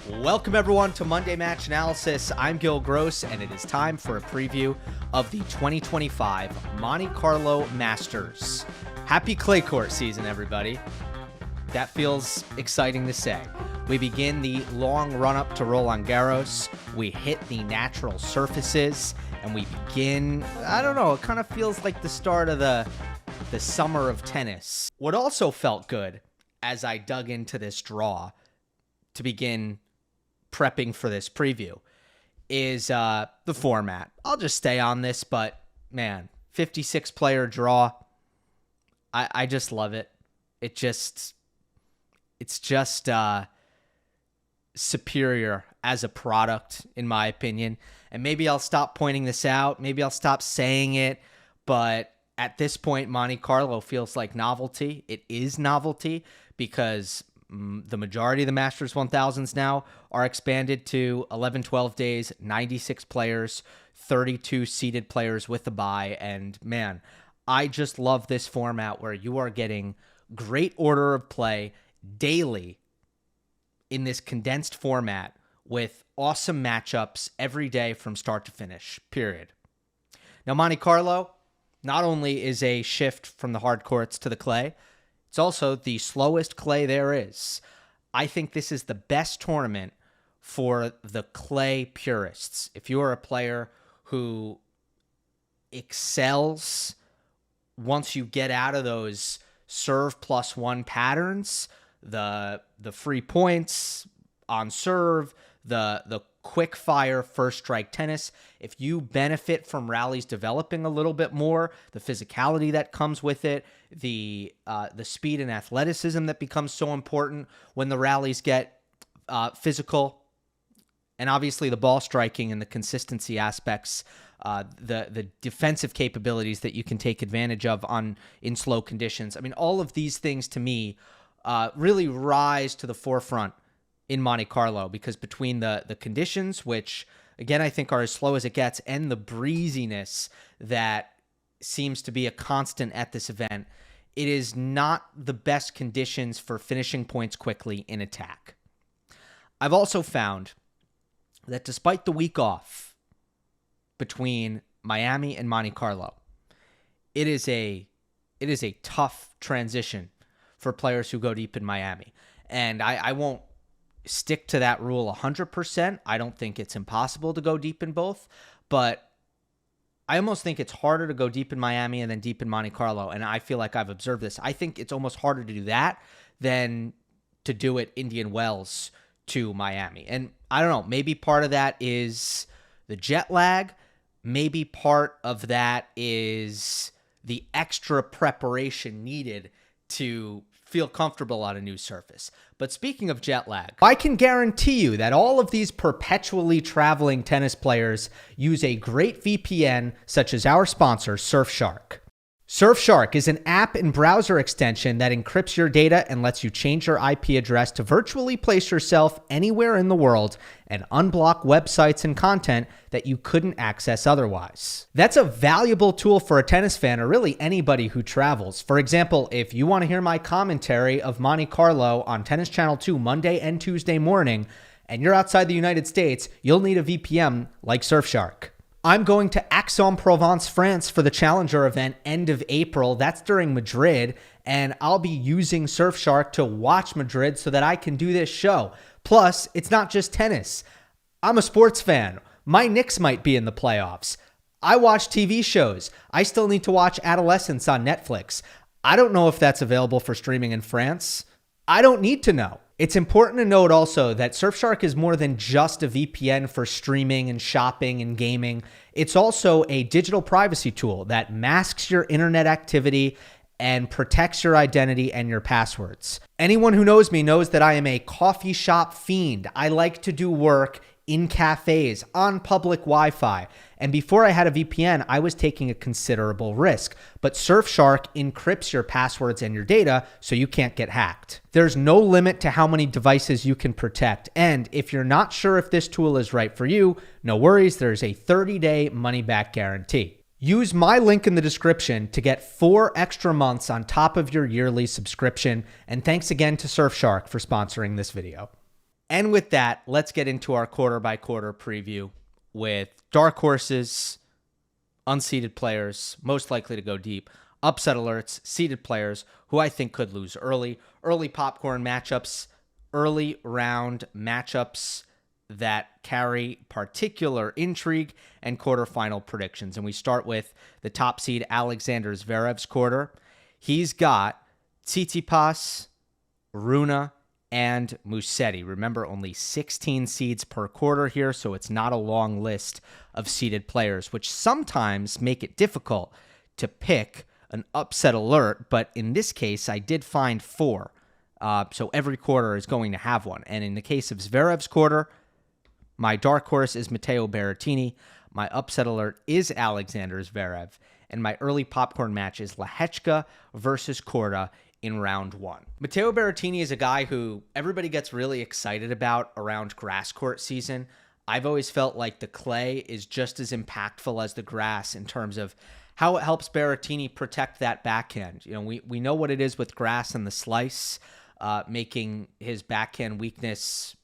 Welcome everyone to Monday Match Analysis. I'm Gill Gross, and it is time for a preview of the 2025 Monte Carlo Masters. Happy clay court season, everybody. That feels exciting to say. We begin the long run-up to Roland Garros. We hit the natural surfaces, and we begin, I don't know, it kind of feels like the start of the summer of tennis. What also felt good as I dug into this draw to begin prepping for this preview is the format. I'll just stay on this, but man, 56 player draw. I just love it. It's just superior as a product, in my opinion. And maybe I'll stop pointing this out. Maybe I'll stop saying it. But at this point, Monte Carlo feels like novelty. It is novelty because the majority of the Masters 1000s now are expanded to 11, 12 days, 96 players, 32 seeded players with a bye. And man, I just love this format where you are getting great order of play daily in this condensed format with awesome matchups every day from start to finish, period. Now, Monte Carlo not only is a shift from the hard courts to the clay, it's also the slowest clay there is. I think this is the best tournament for the clay purists. If you are a player who excels once you get out of those serve plus one patterns, the free points on serve, the quick fire first strike tennis, if you benefit from rallies developing a little bit more, the physicality that comes with it, the speed and athleticism that becomes so important when the rallies get physical, and obviously the ball striking and the consistency aspects, the defensive capabilities that you can take advantage of in slow conditions. I mean, all of these things to me really rise to the forefront in Monte Carlo, because between the conditions, which again I think are as slow as it gets, and the breeziness that seems to be a constant at this event, it is not the best conditions for finishing points quickly in attack. I've also found that despite the week off between Miami and Monte Carlo, it is a tough transition for players who go deep in Miami. And I won't stick to that rule 100%. I don't think it's impossible to go deep in both, but I almost think it's harder to go deep in Miami and then deep in Monte Carlo. And I feel like I've observed this. I think it's almost harder to do that than to do it Indian Wells to Miami. And I don't know, maybe part of that is the jet lag. Maybe part of that is the extra preparation needed to feel comfortable on a new surface. But speaking of jet lag, I can guarantee you that all of these perpetually traveling tennis players use a great VPN such as our sponsor, Surfshark. Surfshark is an app and browser extension that encrypts your data and lets you change your IP address to virtually place yourself anywhere in the world and unblock websites and content that you couldn't access otherwise. That's a valuable tool for a tennis fan, or really anybody who travels. For example, if you want to hear my commentary of Monte Carlo on Tennis Channel 2 Monday and Tuesday morning, and you're outside the United States, you'll need a VPN like Surfshark. I'm going to Aix-en-Provence, France for the Challenger event end of April. That's during Madrid, and I'll be using Surfshark to watch Madrid so that I can do this show. Plus, it's not just tennis. I'm a sports fan. My Knicks might be in the playoffs. I watch TV shows. I still need to watch Adolescence on Netflix. I don't know if that's available for streaming in France. I don't need to know. It's important to note also that Surfshark is more than just a VPN for streaming and shopping and gaming. It's also a digital privacy tool that masks your internet activity and protects your identity and your passwords. Anyone who knows me knows that I am a coffee shop fiend. I like to do work in cafes, on public Wi-Fi. And before I had a VPN, I was taking a considerable risk. But Surfshark encrypts your passwords and your data so you can't get hacked. There's no limit to how many devices you can protect. And if you're not sure if this tool is right for you, no worries, there's a 30-day money-back guarantee. Use my link in the description to get 4 extra months on top of your yearly subscription. And thanks again to Surfshark for sponsoring this video. And with that, let's get into our quarter by quarter preview with dark horses, unseeded players, most likely to go deep, upset alerts, seeded players who I think could lose early popcorn matchups, early round matchups that carry particular intrigue, and quarterfinal predictions. And we start with the top seed, Alexander Zverev's quarter. He's got Tsitsipas, Rune, and Musetti. Remember, only 16 seeds per quarter here, so it's not a long list of seeded players, which sometimes make it difficult to pick an upset alert. But in this case, I did find 4. So every quarter is going to have one. And in the case of Zverev's quarter, my dark horse is Matteo Berrettini. My upset alert is Alexander Zverev. And my early popcorn match is Lehechka versus Korda in round 1. Matteo Berrettini is a guy who everybody gets really excited about around grass court season. I've always felt like the clay is just as impactful as the grass in terms of how it helps Berrettini protect that backhand. You know, we know what it is with grass and the slice, making his backhand weakness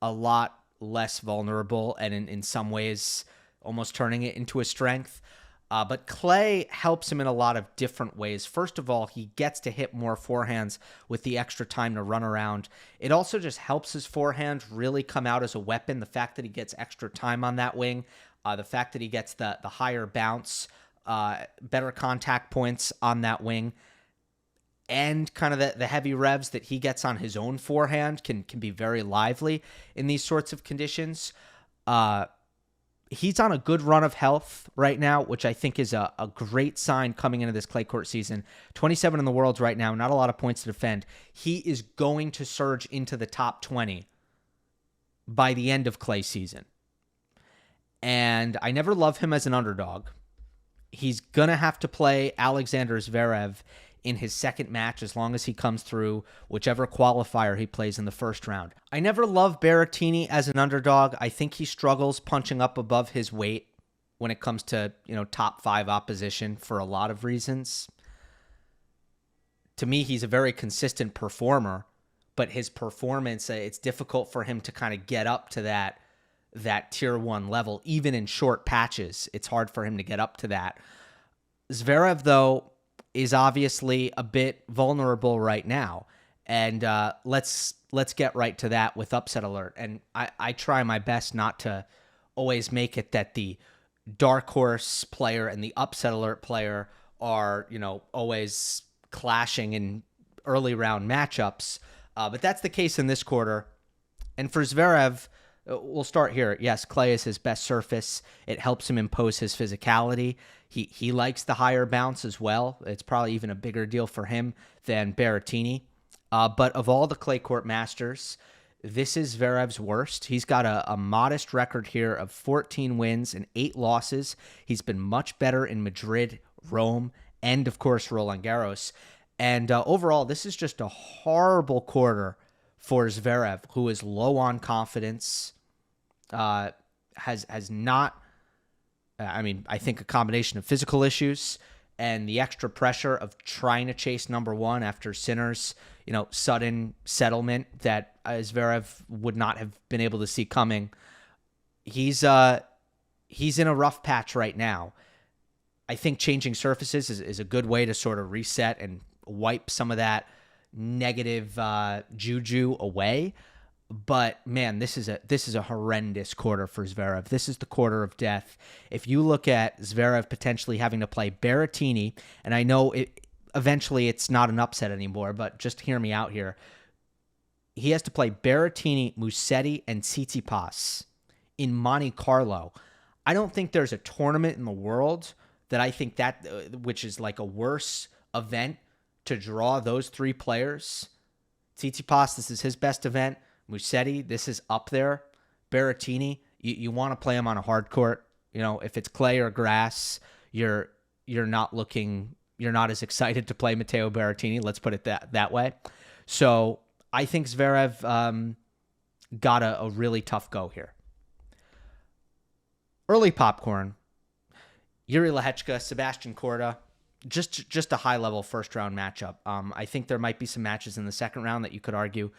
a lot less vulnerable and in some ways almost turning it into a strength. But clay helps him in a lot of different ways. First of all, he gets to hit more forehands with the extra time to run around. It also just helps his forehand really come out as a weapon. The fact that he gets extra time on that wing, the fact that he gets the higher bounce, better contact points on that wing, and kind of the heavy revs that he gets on his own forehand can be very lively in these sorts of conditions. He's on a good run of health right now, which I think is a great sign coming into this clay court season. 27 in the world right now, not a lot of points to defend. He is going to surge into the top 20 by the end of clay season. And I never love him as an underdog. He's going to have to play Alexander Zverev in his second match as long as he comes through whichever qualifier he plays in the first round. I never love Berrettini as an underdog. I think he struggles punching up above his weight when it comes to, top 5 opposition for a lot of reasons. To me, he's a very consistent performer, but his performance, it's difficult for him to kind of get up to that tier 1 level, even in short patches. It's hard for him to get up to that. Zverev, though, is obviously a bit vulnerable right now. And let's get right to that with upset alert. And I try my best not to always make it that the dark horse player and the upset alert player are, always clashing in early round matchups. But that's the case in this quarter. And for Zverev, we'll start here. Yes, clay is his best surface. It helps him impose his physicality. He likes the higher bounce as well. It's probably even a bigger deal for him than Berrettini. But of all the clay court masters, this is Zverev's worst. He's got a modest record here of 14 wins and 8 losses. He's been much better in Madrid, Rome, and of course Roland Garros. And overall, this is just a horrible quarter for Zverev, who is low on confidence, has not. I think a combination of physical issues and the extra pressure of trying to chase number 1 after Sinner's, sudden settlement that Zverev would not have been able to see coming. He's in a rough patch right now. I think changing surfaces is a good way to sort of reset and wipe some of that negative juju away. But man, this is a horrendous quarter for Zverev. This is the quarter of death. If you look at Zverev potentially having to play Berrettini, and I know eventually it's not an upset anymore, but just hear me out here. He has to play Berrettini, Musetti, and Tsitsipas in Monte Carlo. I don't think there's a tournament in the world that I think that which is like a worse event to draw those 3 players. Tsitsipas, this is his best event. Musetti, this is up there. Berrettini, you want to play him on a hard court. If it's clay or grass, you're not as excited to play Matteo Berrettini. Let's put it that way. So I think Zverev got a really tough go here. Early popcorn. Yuri Lehechka, Sebastian Korda. Just a high-level first-round matchup. I think there might be some matches in the second round that you could argue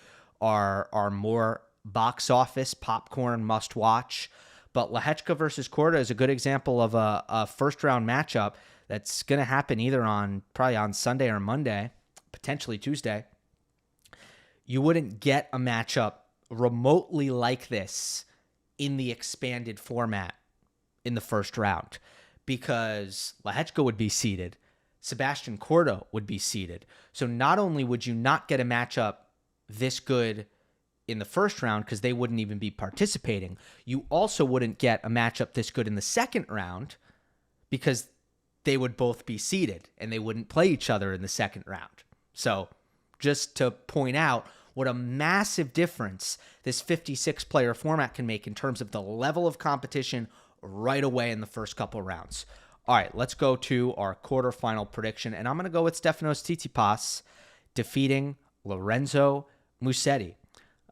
are more box office popcorn must watch. But Lehechka versus Korda is a good example of a first round matchup that's going to happen either probably on Sunday or Monday, potentially Tuesday. You wouldn't get a matchup remotely like this in the expanded format in the first round, because Lehechka would be seeded, Sebastian Korda would be seeded. So not only would you not get a matchup this good in the first round because they wouldn't even be participating, you also wouldn't get a matchup this good in the second round because they would both be seeded and they wouldn't play each other in the second round. So just to point out what a massive difference this 56-player format can make in terms of the level of competition right away in the first couple rounds. All right, let's go to our quarterfinal prediction, and I'm going to go with Stefanos Tsitsipas defeating Lorenzo Musetti.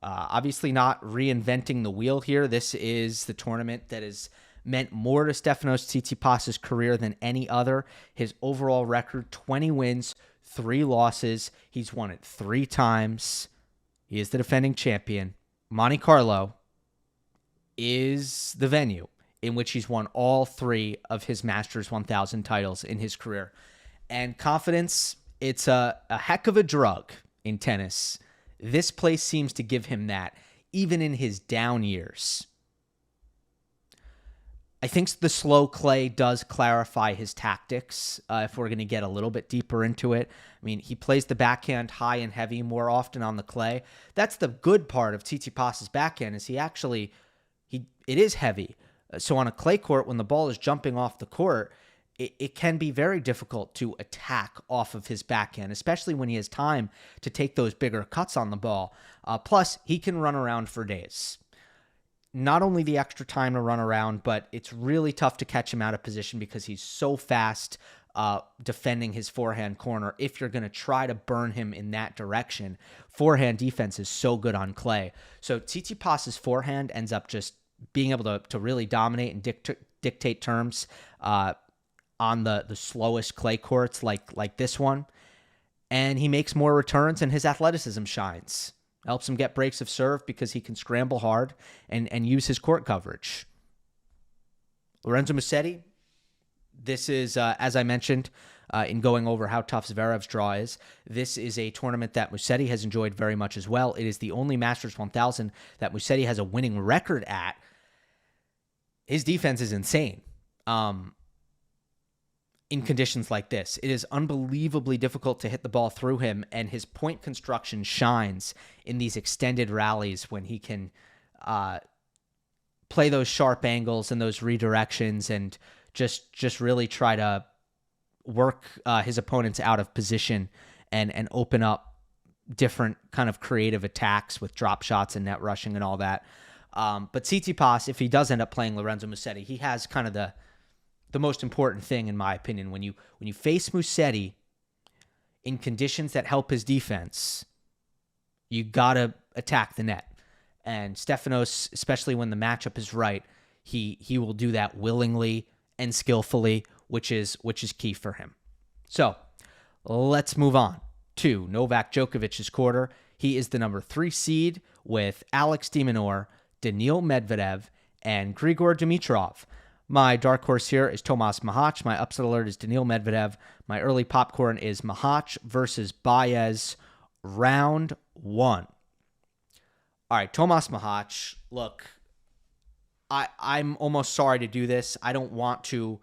Obviously not reinventing the wheel here. This is the tournament that has meant more to Stefanos Tsitsipas' career than any other. His overall record, 20 wins, 3 losses. He's won it 3 times. He is the defending champion. Monte Carlo is the venue in which he's won all 3 of his Masters 1000 titles in his career. And confidence, it's a heck of a drug in tennis. This place seems to give him that, even in his down years. I think the slow clay does clarify his tactics, if we're going to get a little bit deeper into it. I mean, he plays the backhand high and heavy more often on the clay. That's the good part of Tsitsipas' backhand, is it is heavy. So on a clay court, when the ball is jumping off the court, it can be very difficult to attack off of his backhand, especially when he has time to take those bigger cuts on the ball. Plus, he can run around for days. Not only the extra time to run around, but it's really tough to catch him out of position because he's so fast defending his forehand corner. If you're going to try to burn him in that direction, forehand defense is so good on clay. So Tsitsipas' forehand ends up just being able to really dominate and dictate terms on the slowest clay courts like this one. And he makes more returns and his athleticism shines. Helps him get breaks of serve because he can scramble hard and use his court coverage. Lorenzo Musetti, this is, as I mentioned, in going over how tough Zverev's draw is, this is a tournament that Musetti has enjoyed very much as well. It is the only Masters 1000 that Musetti has a winning record at. His defense is insane. In conditions like this, it is unbelievably difficult to hit the ball through him, and his point construction shines in these extended rallies when he can play those sharp angles and those redirections and just really try to work his opponents out of position and open up different kind of creative attacks with drop shots and net rushing and all that. But Tsitsipas, if he does end up playing Lorenzo Musetti, he has kind of the most important thing, in my opinion. When you face Musetti in conditions that help his defense, you got to attack the net. And Stefanos, especially when the matchup is right, he will do that willingly and skillfully, which is key for him. So let's move on to Novak Djokovic's quarter. He is the number 3 seed with Alex de Minaur, Daniil Medvedev, and Grigor Dimitrov. My dark horse here is Tomas Machac. My upset alert is Daniil Medvedev. My early popcorn is Machac versus Baez, round 1. All right, Tomas Machac. Look, I'm almost sorry to do this. I don't want to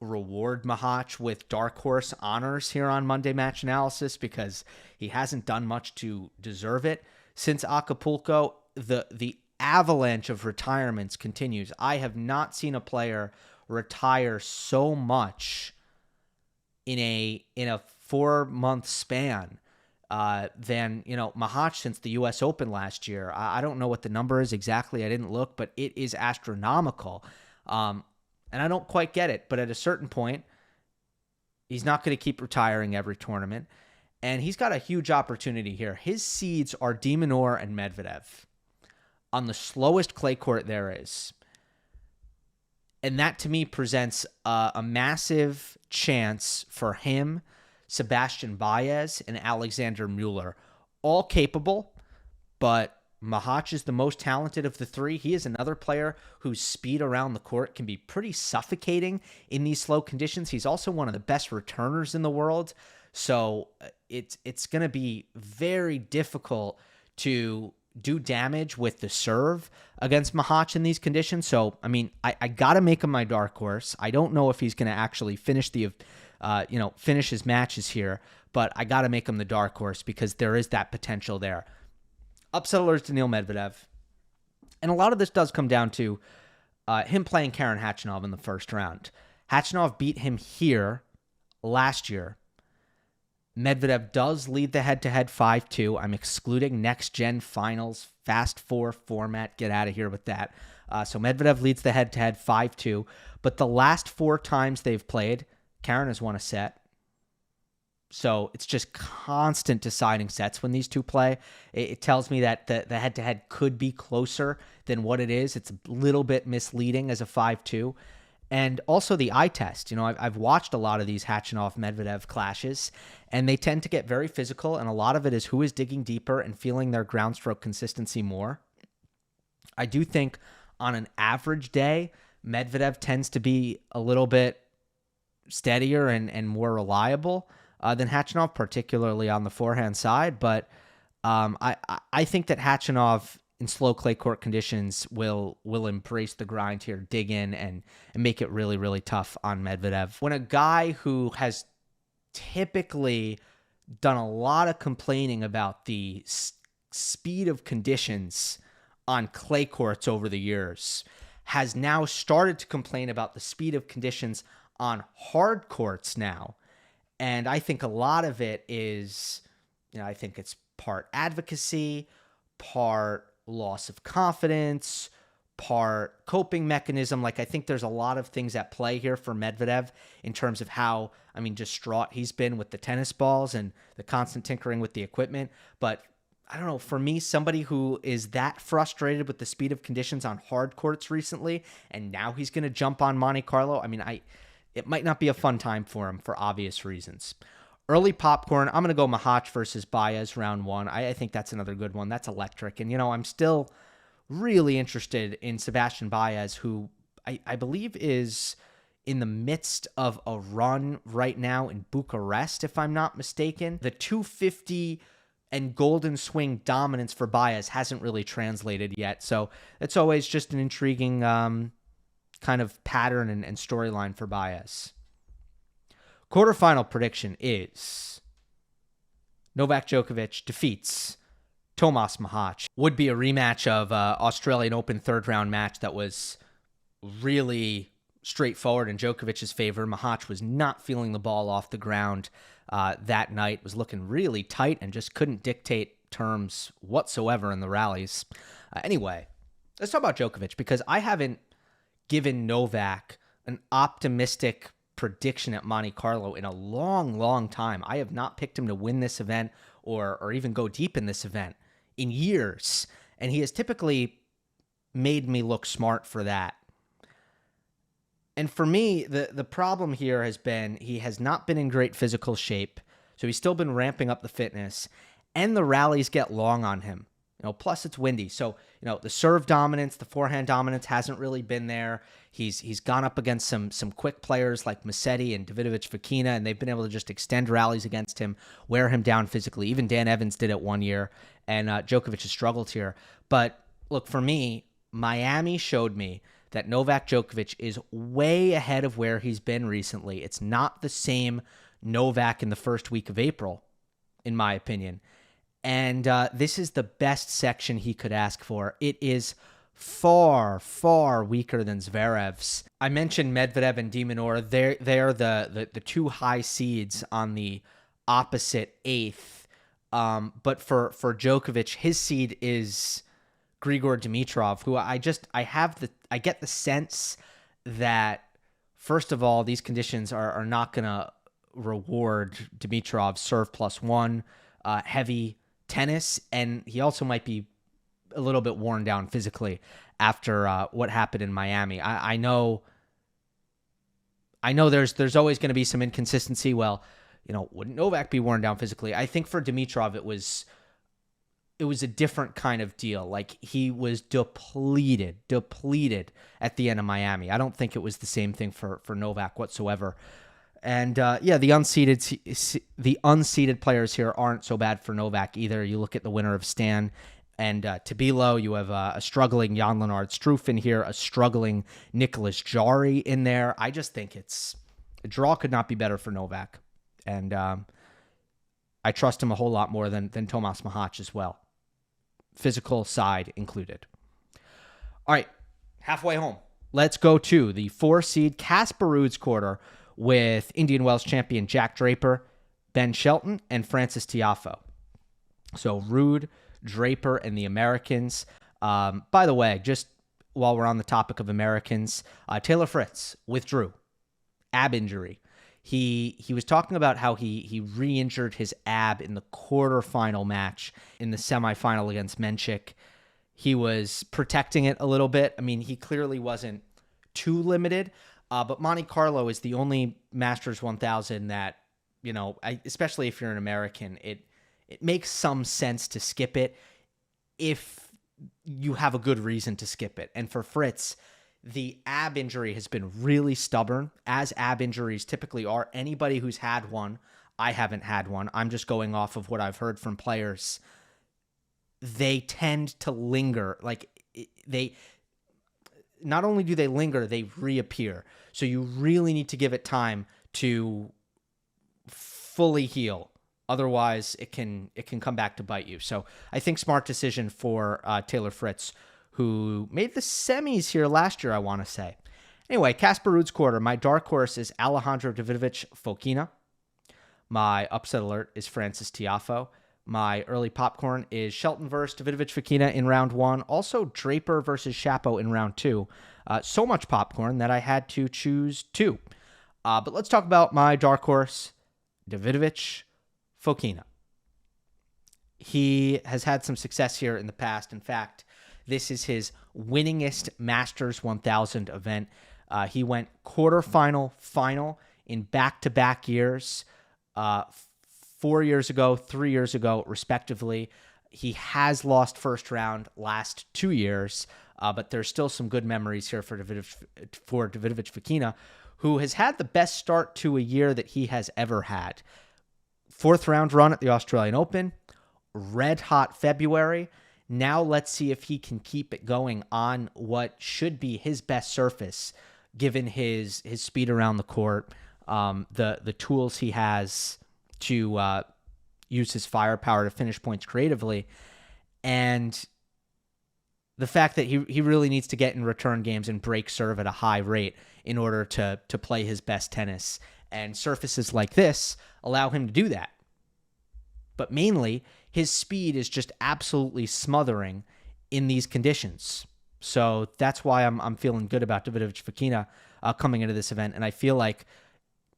reward Machac with dark horse honors here on Monday Match Analysis because he hasn't done much to deserve it. Since Acapulco, the avalanche of retirements continues. I have not seen a player retire so much in a 4-month span than Machac since the U.S. Open last year. I don't know what the number is exactly. I didn't look, but it is astronomical. And I don't quite get it. But at a certain point, he's not going to keep retiring every tournament. And he's got a huge opportunity here. His seeds are de Minaur and Medvedev on the slowest clay court there is. And that, to me, presents a massive chance for him, Sebastian Baez, and Alexander Mueller. All capable, but Mahac is the most talented of the three. He is another player whose speed around the court can be pretty suffocating in these slow conditions. He's also one of the best returners in the world. So it's going to be very difficult to do damage with the serve against Mahac in these conditions. So, I mean, I got to make him my dark horse. I don't know if he's going to actually finish finish his matches here, but I got to make him the dark horse because there is that potential there. Upset alerts to Daniil Medvedev. And a lot of this does come down to him playing Karen Khachanov in the first round. Khachanov beat him here last year. Medvedev does lead the head-to-head 5-2. I'm excluding next-gen finals, fast four format. Get out of here with that. So Medvedev leads the head-to-head 5-2. But the last 4 times they've played, Karen has won a set. So it's just constant deciding sets when these two play. It tells me that the head-to-head could be closer than what it is. It's a little bit misleading as a 5-2. And also the eye test. I've watched a lot of these Khachanov-Medvedev clashes, and they tend to get very physical, and a lot of it is who is digging deeper and feeling their ground stroke consistency more. I do think on an average day, Medvedev tends to be a little bit steadier and more reliable than Khachanov, particularly on the forehand side. But I think that Khachanov in slow clay court conditions will embrace the grind here, dig in, and make it really, really tough on Medvedev. When a guy who has typically done a lot of complaining about the speed of conditions on clay courts over the years has now started to complain about the speed of conditions on hard courts now. And I think a lot of it is, I think it's part advocacy, part loss of confidence, part coping mechanism. I think there's a lot of things at play here for Medvedev in terms of how, distraught he's been with the tennis balls and the constant tinkering with the equipment. But I don't know, for me, somebody who is that frustrated with the speed of conditions on hard courts recently, and now he's going to jump on Monte Carlo, it might not be a fun time for him for obvious reasons. Early popcorn, I'm going to go Mahac versus Baez round 1. I think that's another good one. That's electric. And, I'm still really interested in Sebastian Baez, who I believe is in the midst of a run right now in Bucharest, if I'm not mistaken. The 250 and golden swing dominance for Baez hasn't really translated yet. So it's always just an intriguing kind of pattern and storyline for Baez. Quarterfinal prediction is Novak Djokovic defeats Tomas Mahac. Would be a rematch of Australian Open third round match that was really straightforward in Djokovic's favor. Mahac was not feeling the ball off the ground that night, was looking really tight and just couldn't dictate terms whatsoever in the rallies. Anyway, let's talk about Djokovic, because I haven't given Novak an optimistic prediction at Monte Carlo in a long, long time. I have not picked him to win this event or even go deep in this event in years. And he has typically made me look smart for that. And for me, the problem here has been he has not been in great physical shape. So he's still been ramping up the fitness, and the rallies get long on him. Plus it's windy. So, the serve dominance, the forehand dominance hasn't really been there. He's gone up against some quick players like Musetti and Davidovich Fokina, and they've been able to just extend rallies against him, wear him down physically. Even Dan Evans did it one year, and Djokovic has struggled here. But look, for me, Miami showed me that Novak Djokovic is way ahead of where he's been recently. It's not the same Novak in the first week of April, in my opinion. And this is the best section he could ask for. It is far, far weaker than Zverev's. I mentioned Medvedev and de Minaur. They're the two high seeds on the opposite eighth. But for Djokovic, his seed is Grigor Dimitrov, who I get the sense that, first of all, these conditions are not going to reward Dimitrov's serve +1, heavy tennis, and he also might be a little bit worn down physically after what happened in Miami. I know there's always going to be some inconsistency. Well, wouldn't Novak be worn down physically? I think for Dimitrov it was it was a different kind of deal. Like, he was depleted at the end of Miami. I don't think it was the same thing for Novak whatsoever. And the unseeded players here aren't so bad for Novak either. You look at the winner of Stan and to below, you have a struggling Jan Lennard Struff in here, a struggling Nicholas Jarry in there. I just think a draw could not be better for Novak. And I trust him a whole lot more than Tomas Machac as well. Physical side included. All right, halfway home. Let's go to the 4-seed Casper Ruud's quarter with Indian Wells champion Jack Draper, Ben Shelton, and Frances Tiafoe. So Ruud, Draper, and the Americans. By the way, just while we're on the topic of Americans, Taylor Fritz withdrew. Ab injury. He was talking about how he re-injured his ab in the quarterfinal match in the semifinal against Menchik. He was protecting it a little bit. I mean, he clearly wasn't too limited, but Monte Carlo is the only Masters 1000 that, especially if you're an American, it makes some sense to skip it if you have a good reason to skip it. And for Fritz, the ab injury has been really stubborn, as ab injuries typically are. Anybody who's had one, I haven't had one. I'm just going off of what I've heard from players. They tend to linger. Like, they not only do they linger, they reappear. So you really need to give it time to fully heal. Otherwise, it can come back to bite you. So I think smart decision for Taylor Fritz, who made the semis here last year, I want to say. Anyway, Casper Ruud's quarter. My dark horse is Alejandro Davidovich Fokina. My upset alert is Frances Tiafoe. My early popcorn is Shelton versus Davidovich Fokina in round 1. Also, Draper versus Shapo in round 2. So much popcorn that I had to choose 2. But let's talk about my dark horse, Davidovich Fokina. He has had some success here in the past. In fact, this is his winningest Masters 1000 event. He went quarterfinal, final in back-to-back years, 4 years ago, 3 years ago, respectively. He has lost first round last 2 years, but there's still some good memories here for Davidovich Fokina, who has had the best start to a year that he has ever had. 4th round run at the Australian Open, red hot February. Now let's see if he can keep it going on what should be his best surface, given his speed around the court, the tools he has to use his firepower to finish points creatively, and the fact that he really needs to get in return games and break serve at a high rate in order to play his best tennis. And surfaces like this allow him to do that. But mainly, his speed is just absolutely smothering in these conditions. So that's why I'm feeling good about Davidovich Fokina coming into this event. And I feel like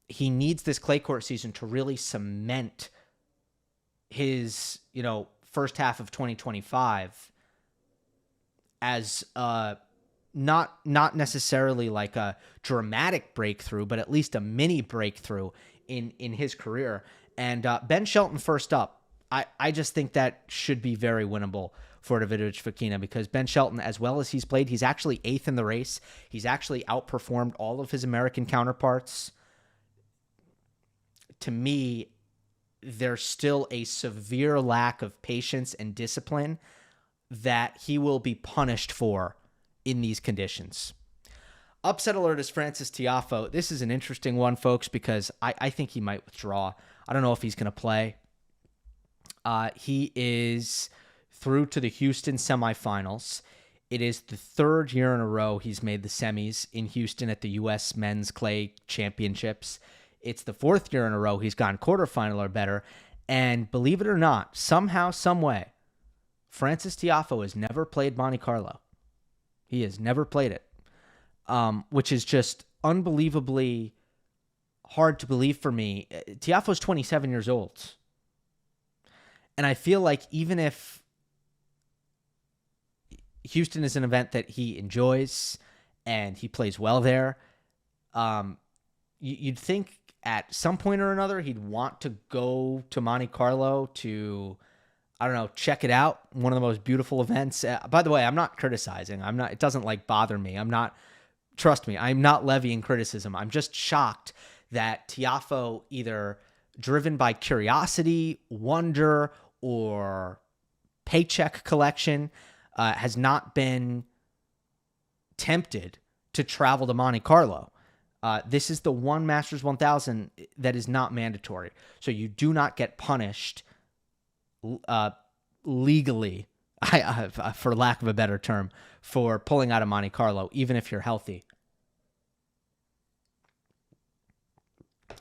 he needs this clay court season to really cement his, first half of 2025 as not necessarily like a dramatic breakthrough, but at least a mini breakthrough in his career. And Ben Shelton first up. I just think that should be very winnable for Davidovich Fokina, because Ben Shelton, as well as he's played, he's actually 8th in the race. He's actually outperformed all of his American counterparts. To me, there's still a severe lack of patience and discipline that he will be punished for in these conditions. Upset alert is Frances Tiafoe. This is an interesting one, folks, because I think he might withdraw. I don't know if he's going to play. He is through to the Houston semifinals. It is the 3rd year in a row he's made the semis in Houston at the U.S. Men's Clay Championships. It's the 4th year in a row he's gone quarterfinal or better. And believe it or not, somehow, some way, Frances Tiafoe has never played Monte Carlo. He has never played it, which is just unbelievably hard to believe for me. Tiafoe's 27 years old. And I feel like even if Houston is an event that he enjoys and he plays well there, you'd think at some point or another he'd want to go to Monte Carlo to, I don't know, check it out. One of the most beautiful events. By the way, I'm not criticizing. It doesn't like bother me. Trust me, I'm not levying criticism. I'm just shocked that Tiafoe, either driven by curiosity, wonder, or paycheck collection, has not been tempted to travel to Monte Carlo. This is the one Masters 1000 that is not mandatory. So you do not get punished legally, for lack of a better term, for pulling out of Monte Carlo, even if you're healthy.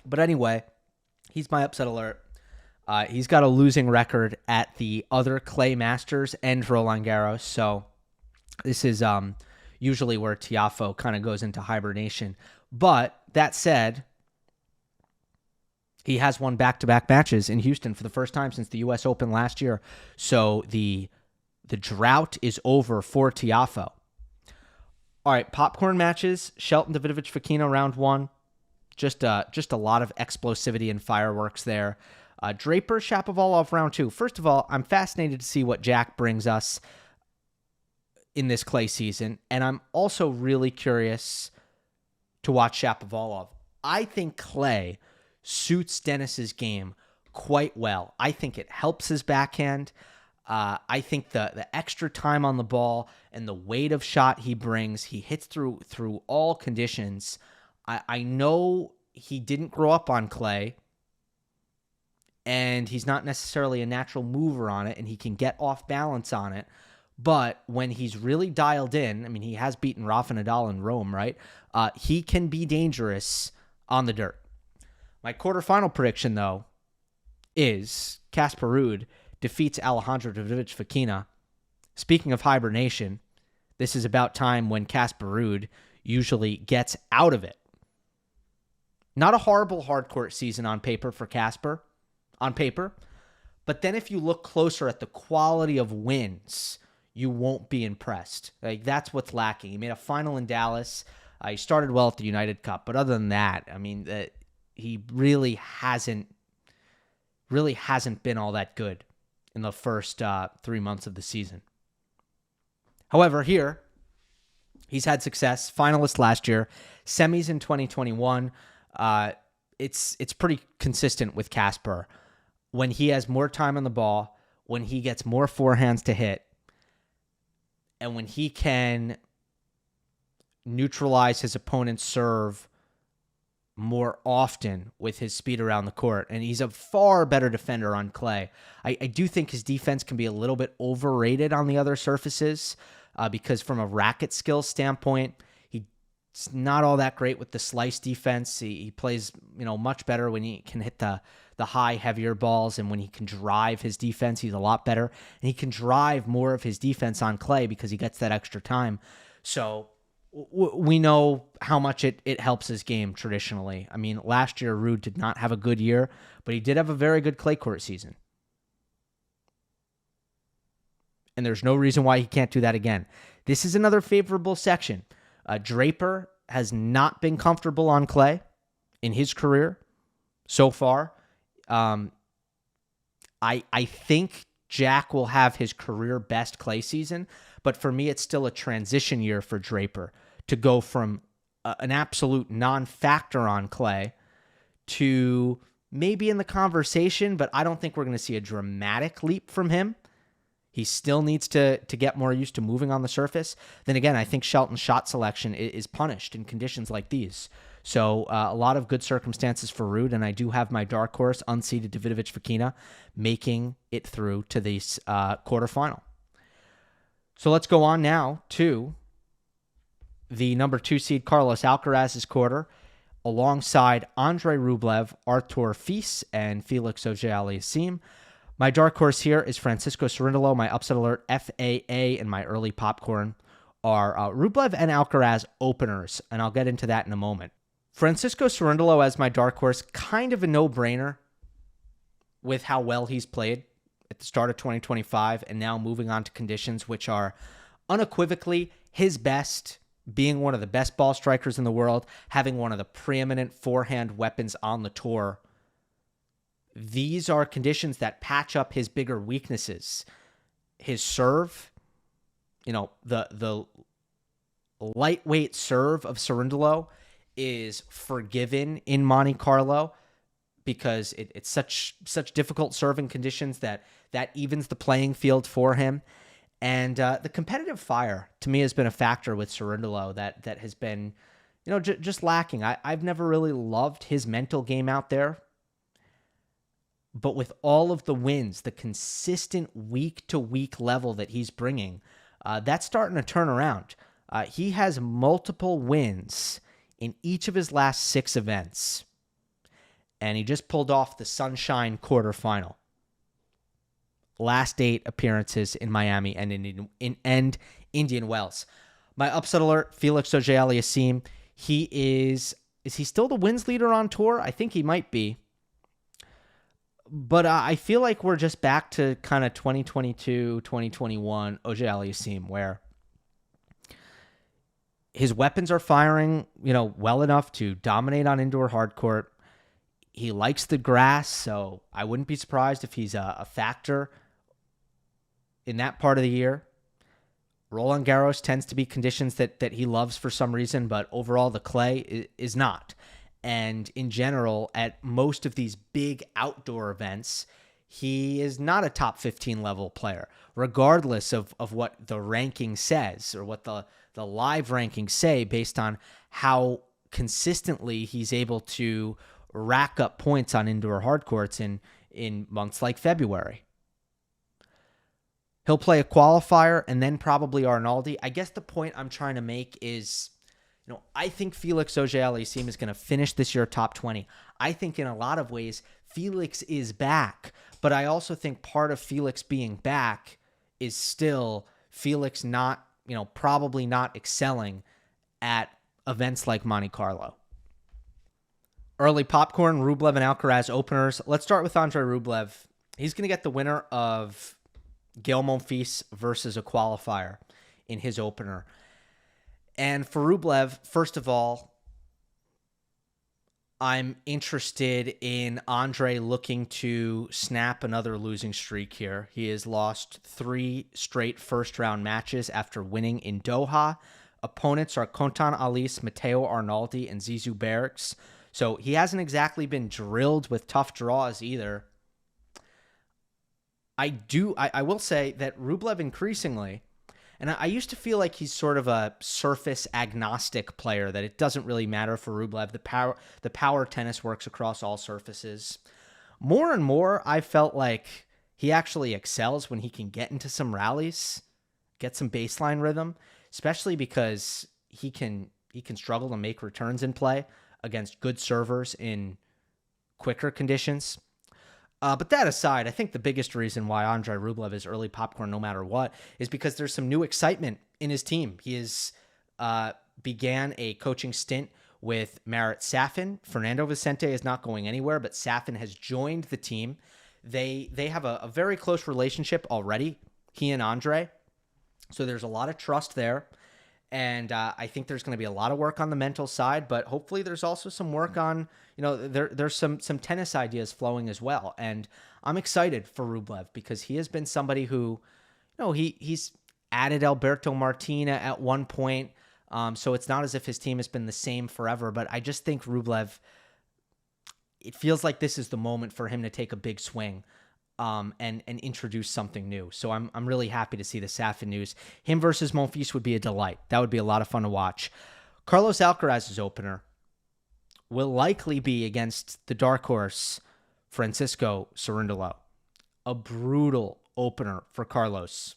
But anyway, he's my upset alert. He's got a losing record at the other Clay Masters and Roland Garros, so this is usually where Tiafoe kind of goes into hibernation. But that said, he has won back-to-back matches in Houston for the first time since the U.S. Open last year. So the drought is over for Tiafoe. All right, popcorn matches. Shelton, Davidovich, Fokina, round one. Just a lot of explosivity and fireworks there. Draper, Shapovalov, round two. First of all, I'm fascinated to see what Jack brings us in this clay season, and I'm also really curious to watch Shapovalov. I think clay suits Dennis's game quite well. I think it helps his backhand. I think the extra time on the ball and the weight of shot he brings, he hits through all conditions. I know he didn't grow up on clay, and he's not necessarily a natural mover on it, and he can get off balance on it. But when he's really dialed in, I mean, he has beaten Rafa Nadal in Rome, right? He can be dangerous on the dirt. My quarterfinal prediction, though, is Casper Ruud defeats Alejandro Davidovich Fokina. Speaking of hibernation, this is about time when Casper Ruud usually gets out of it. Not a horrible hardcourt season on paper for Casper, but then if you look closer at the quality of wins, you won't be impressed. Like, that's what's lacking. He made a final in Dallas. He started well at the United Cup, but other than that, I mean, he really hasn't been all that good in the first 3 months of the season. However, here, he's had success. Finalist last year, semis in 2021. It's pretty consistent with Casper. When he has more time on the ball, when he gets more forehands to hit, and when he can neutralize his opponent's serve more often with his speed around the court, and he's a far better defender on clay. I do think his defense can be a little bit overrated on the other surfaces because from a racket skill standpoint, he's not all that great with the slice defense. He plays much better when he can hit the high, heavier balls, and when he can drive his defense, he's a lot better. And he can drive more of his defense on clay because he gets that extra time. So we know how much it helps his game traditionally. I mean, last year, Ruud did not have a good year, but he did have a very good clay court season. And there's no reason why he can't do that again. This is another favorable section. Draper has not been comfortable on clay in his career so far. I think Jack will have his career best clay season, but for me, it's still a transition year for Draper to go from an absolute non-factor on clay to maybe in the conversation, but I don't think we're going to see a dramatic leap from him. He still needs to get more used to moving on the surface. Then again, I think Shelton's shot selection is punished in conditions like these. So a lot of good circumstances for Ruud, and I do have my dark horse, unseeded Davidovich Fokina, making it through to this quarterfinal. So let's go on now to the number 2 seed Carlos Alcaraz's quarter, alongside Andrei Rublev, Artur Fils, and Felix Auger-Aliassime. My dark horse here is Francisco Cerundolo. My upset alert, FAA, and my early popcorn are Rublev and Alcaraz openers, and I'll get into that in a moment. Francisco Cerundolo as my dark horse, kind of a no-brainer with how well he's played at the start of 2025 and now moving on to conditions which are unequivocally his best, being one of the best ball strikers in the world, having one of the preeminent forehand weapons on the tour. these are conditions that patch up his bigger weaknesses. His serve, the lightweight serve of Cerundolo is forgiven in Monte Carlo because it's such difficult serving conditions that evens the playing field for him. And the competitive fire, to me, has been a factor with Cerundolo that has been, just lacking. I've never really loved his mental game out there. But with all of the wins, the consistent week-to-week level that he's bringing, that's starting to turn around. He has multiple wins in each of his last 6 events. And he just pulled off the Sunshine quarterfinal. Last 8 appearances in Miami and in Indian Wells. My upset alert, Felix Auger-Aliassime. Is he still the wins leader on tour? I think he might be. But I feel like we're just back to kind of 2022, 2021 Auger-Aliassime, where his weapons are firing, well enough to dominate on indoor hard court. He likes the grass, so I wouldn't be surprised if he's a factor in that part of the year. Roland Garros tends to be conditions that he loves for some reason, but overall the clay is not. And in general, at most of these big outdoor events, he is not a top 15 level player, regardless of what the ranking says or what the live rankings say based on how consistently he's able to rack up points on indoor hard courts in months like February. He'll play a qualifier and then probably Arnaldi. I guess the point I'm trying to make is, I think Felix Auger-Aliassime is going to finish this year top 20. I think in a lot of ways, Felix is back. But I also think part of Felix being back is still Felix not, probably not excelling at events like Monte Carlo. Early popcorn, Rublev and Alcaraz openers. Let's start with Andre Rublev. He's going to get the winner of Gael Monfils versus a qualifier in his opener. And for Rublev, first of all, I'm interested in Andre looking to snap another losing streak here. He has lost 3 straight first-round matches after winning in Doha. Opponents are Contan Alice, Matteo Arnaldi, and Zizou Bergs. So he hasn't exactly been drilled with tough draws either. I will say that Rublev increasingly, and I used to feel like he's sort of a surface agnostic player, that it doesn't really matter for Rublev. The power tennis works across all surfaces. More and more, I felt like he actually excels when he can get into some rallies, get some baseline rhythm, especially because he can struggle to make returns in play against good servers in quicker conditions. But that aside, I think the biggest reason why Andre Rublev is early popcorn no matter what is because there's some new excitement in his team. He has began a coaching stint with Marat Safin. Fernando Vicente is not going anywhere, but Safin has joined the team. They have a very close relationship already, he and Andre. So there's a lot of trust there. And I think there's going to be a lot of work on the mental side, but hopefully there's also some work on, there's some tennis ideas flowing as well. And I'm excited for Rublev because he has been somebody who, he's added Alberto Martina at one point. So it's not as if his team has been the same forever, but I just think Rublev, it feels like this is the moment for him to take a big swing. And introduce something new. So I'm really happy to see the Safin news. Him versus Monfils would be a delight. That would be a lot of fun to watch. Carlos Alcaraz's opener will likely be against the dark horse, Francisco Cerundolo. A brutal opener for Carlos.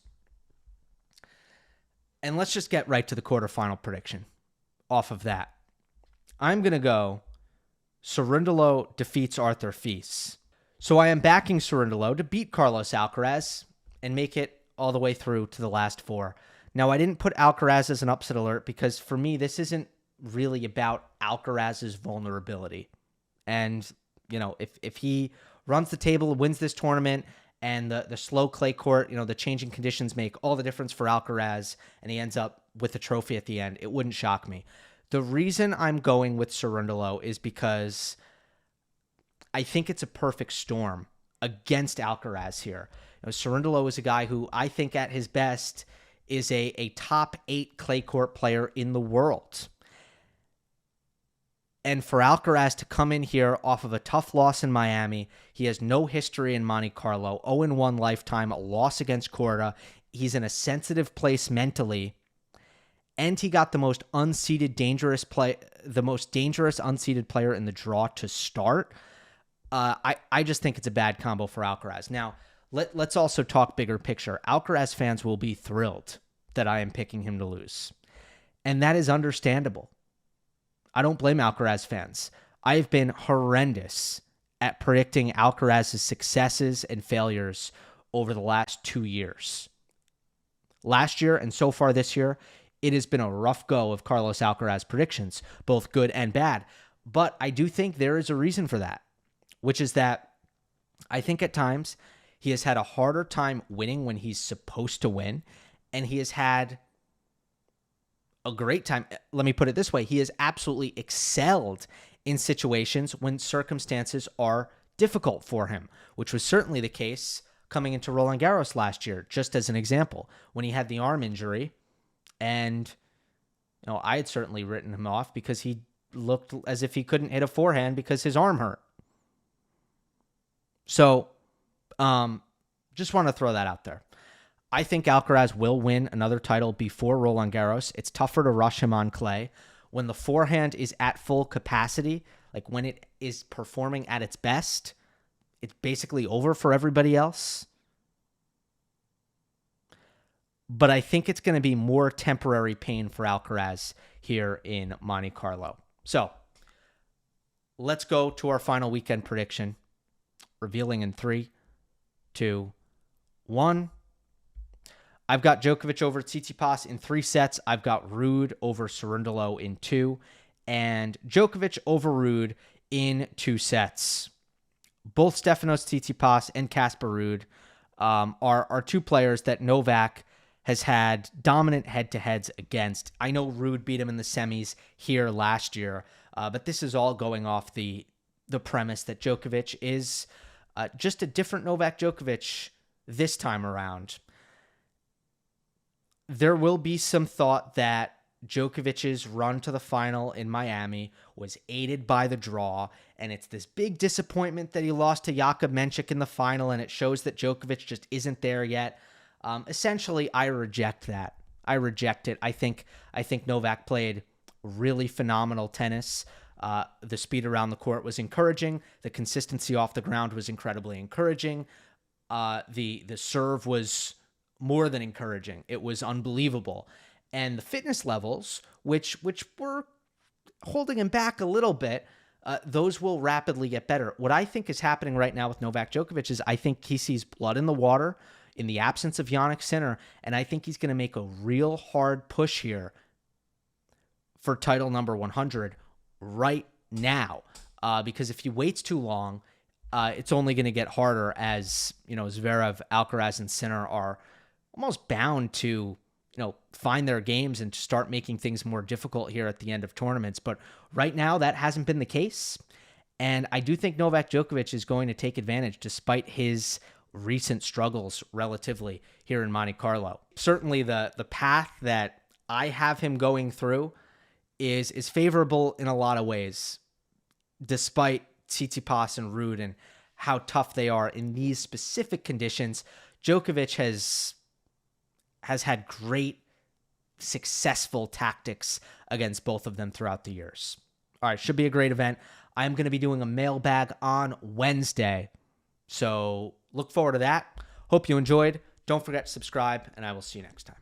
And let's just get right to the quarterfinal prediction off of that. I'm going to go Cerundolo defeats Arthur Fils. So I am backing Cerundolo to beat Carlos Alcaraz and make it all the way through to the last 4. Now, I didn't put Alcaraz as an upset alert because for me, this isn't really about Alcaraz's vulnerability. And, if he runs the table, wins this tournament, and the slow clay court, the changing conditions make all the difference for Alcaraz, and he ends up with the trophy at the end, it wouldn't shock me. The reason I'm going with Cerundolo is because I think it's a perfect storm against Alcaraz here. Cerundolo is a guy who I think at his best is a top 8 clay court player in the world. And for Alcaraz to come in here off of a tough loss in Miami, he has no history in Monte Carlo, 0-1 lifetime, a loss against Korda. He's in a sensitive place mentally, and he got the most dangerous unseeded player in the draw to start. I just think it's a bad combo for Alcaraz. Now, let's also talk bigger picture. Alcaraz fans will be thrilled that I am picking him to lose, and that is understandable. I don't blame Alcaraz fans. I've been horrendous at predicting Alcaraz's successes and failures over the last 2 years. Last year and so far this year, it has been a rough go of Carlos Alcaraz predictions, both good and bad. But I do think there is a reason for that, which is that I think at times he has had a harder time winning when he's supposed to win, and he has had a great time. Let me put it this way. He has absolutely excelled in situations when circumstances are difficult for him, which was certainly the case coming into Roland Garros last year, just as an example, when he had the arm injury. And I had certainly written him off because he looked as if he couldn't hit a forehand because his arm hurt. So just want to throw that out there. I think Alcaraz will win another title before Roland Garros. It's tougher to rush him on clay. When the forehand is at full capacity, like when it is performing at its best, it's basically over for everybody else. But I think it's going to be more temporary pain for Alcaraz here in Monte Carlo. So let's go to our final weekend prediction, revealing in 3, 2, 1. I've got Djokovic over Tsitsipas in 3 sets. I've got Ruud over Cerundolo in 2, and Djokovic over Ruud in 2 sets. Both Stefanos Tsitsipas and Casper Ruud are 2 players that Novak has had dominant head-to-heads against. I know Ruud beat him in the semis here last year, but this is all going off the premise that Djokovic is just a different Novak Djokovic this time around. There will be some thought that Djokovic's run to the final in Miami was aided by the draw, and it's this big disappointment that he lost to Jakub Menchik in the final, and it shows that Djokovic just isn't there yet. Essentially, I reject that. I reject it. I think Novak played really phenomenal tennis. The speed around the court was encouraging. The consistency off the ground was incredibly encouraging. The serve was more than encouraging. It was unbelievable. And the fitness levels, which were holding him back a little bit, those will rapidly get better. What I think is happening right now with Novak Djokovic is I think he sees blood in the water in the absence of Jannik Sinner, and I think he's going to make a real hard push here for title number 100 right now. Because if he waits too long, it's only going to get harder as, Zverev, Alcaraz, and Sinner are almost bound to, find their games and start making things more difficult here at the end of tournaments. But right now, that hasn't been the case. And I do think Novak Djokovic is going to take advantage despite his recent struggles relatively here in Monte Carlo. Certainly the path that I have him going through is favorable in a lot of ways, despite Tsitsipas and Ruud and how tough they are in these specific conditions. Djokovic has had great, successful tactics against both of them throughout the years. All right, should be a great event. I'm going to be doing a mailbag on Wednesday, so look forward to that. Hope you enjoyed. Don't forget to subscribe, and I will see you next time.